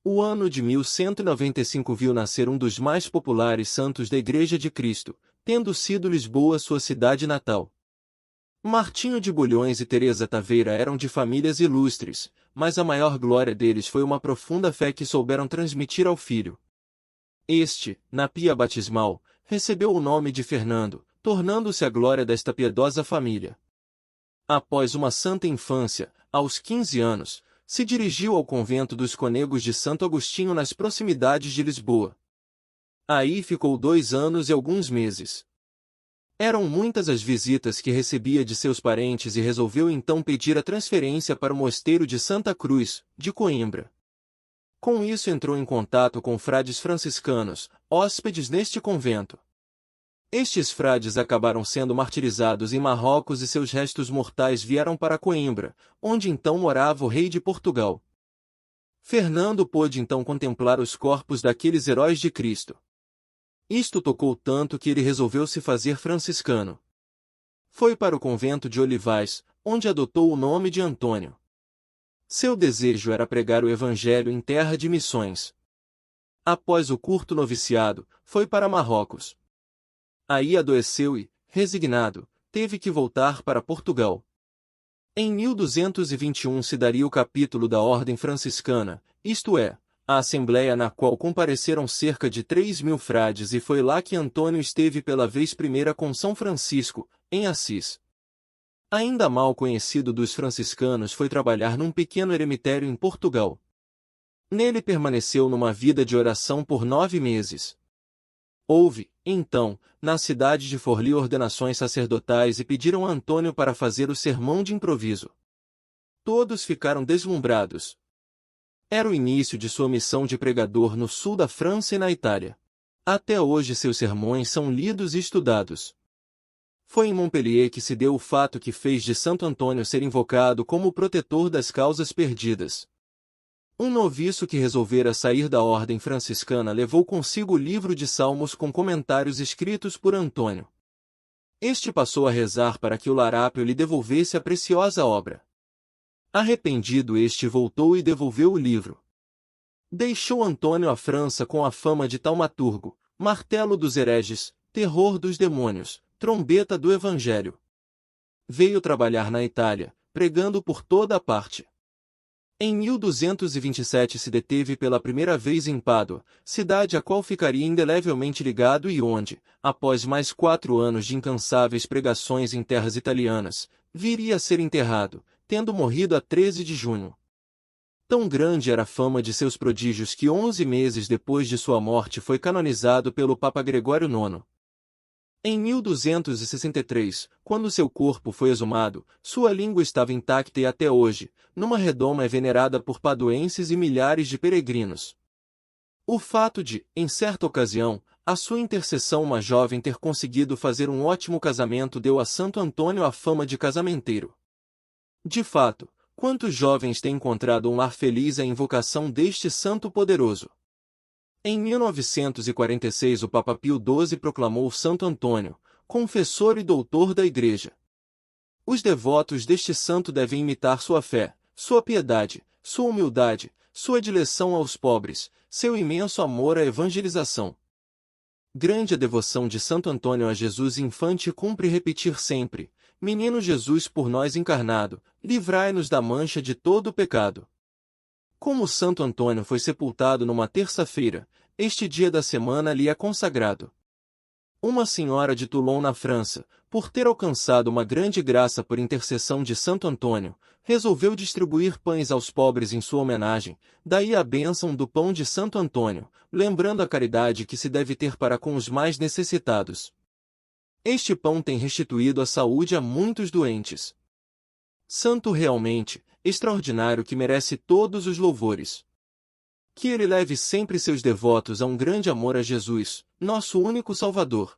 O ano de 1195 viu nascer um dos mais populares santos da Igreja de Cristo, tendo sido Lisboa sua cidade natal. Martinho de Bulhões e Teresa Taveira eram de famílias ilustres, mas a maior glória deles foi uma profunda fé que souberam transmitir ao filho. Este, na pia batismal, recebeu o nome de Fernando, tornando-se a glória desta piedosa família. Após uma santa infância, aos 15 anos, se dirigiu ao convento dos Cônegos de Santo Agostinho nas proximidades de Lisboa. Aí ficou 2 anos e alguns meses. Eram muitas as visitas que recebia de seus parentes e resolveu então pedir a transferência para o mosteiro de Santa Cruz, de Coimbra. Com isso entrou em contato com frades franciscanos, hóspedes neste convento. Estes frades acabaram sendo martirizados em Marrocos e seus restos mortais vieram para Coimbra, onde então morava o rei de Portugal. Fernando pôde então contemplar os corpos daqueles heróis de Cristo. Isto tocou tanto que ele resolveu se fazer franciscano. Foi para o convento de Olivais, onde adotou o nome de Antônio. Seu desejo era pregar o evangelho em terra de missões. Após o curto noviciado, foi para Marrocos. Aí adoeceu e, resignado, teve que voltar para Portugal. Em 1221 se daria o capítulo da Ordem Franciscana, isto é, a assembleia na qual compareceram cerca de 3.000 frades e foi lá que Antônio esteve pela vez primeira com São Francisco, em Assis. Ainda mal conhecido dos franciscanos foi trabalhar num pequeno eremitério em Portugal. Nele permaneceu numa vida de oração por 9 meses. Houve, então, na cidade de Forli ordenações sacerdotais e pediram a Antônio para fazer o sermão de improviso. Todos ficaram deslumbrados. Era o início de sua missão de pregador no sul da França e na Itália. Até hoje seus sermões são lidos e estudados. Foi em Montpellier que se deu o fato que fez de Santo Antônio ser invocado como o protetor das causas perdidas. Um noviço que resolvera sair da ordem franciscana levou consigo o livro de Salmos com comentários escritos por Antônio. Este passou a rezar para que o larápio lhe devolvesse a preciosa obra. Arrependido este voltou e devolveu o livro. Deixou Antônio a França com a fama de taumaturgo, martelo dos hereges, terror dos demônios, trombeta do evangelho. Veio trabalhar na Itália, pregando por toda a parte. Em 1227 se deteve pela primeira vez em Pádua, cidade a qual ficaria indelevelmente ligado e onde, após mais 4 anos de incansáveis pregações em terras italianas, viria a ser enterrado, tendo morrido a 13 de junho. Tão grande era a fama de seus prodígios que 11 meses depois de sua morte foi canonizado pelo Papa Gregório IX. Em 1263, quando seu corpo foi exumado, sua língua estava intacta e até hoje, numa redoma é venerada por paduenses e milhares de peregrinos. O fato de, em certa ocasião, a sua intercessão uma jovem ter conseguido fazer um ótimo casamento deu a Santo Antônio a fama de casamenteiro. De fato, quantos jovens têm encontrado um lar feliz à invocação deste santo poderoso? Em 1946 o Papa Pio XII proclamou Santo Antônio, confessor e doutor da Igreja. Os devotos deste santo devem imitar sua fé, sua piedade, sua humildade, sua dileção aos pobres, seu imenso amor à evangelização. Grande a devoção de Santo Antônio a Jesus infante cumpre repetir sempre: Menino Jesus por nós encarnado, livrai-nos da mancha de todo o pecado. Como Santo Antônio foi sepultado numa terça-feira, este dia da semana lhe é consagrado. Uma senhora de Toulon na França, por ter alcançado uma grande graça por intercessão de Santo Antônio, resolveu distribuir pães aos pobres em sua homenagem, daí a bênção do pão de Santo Antônio, lembrando a caridade que se deve ter para com os mais necessitados. Este pão tem restituído a saúde a muitos doentes. Santo realmente, extraordinário que merece todos os louvores. Que ele leve sempre seus devotos a um grande amor a Jesus, nosso único Salvador.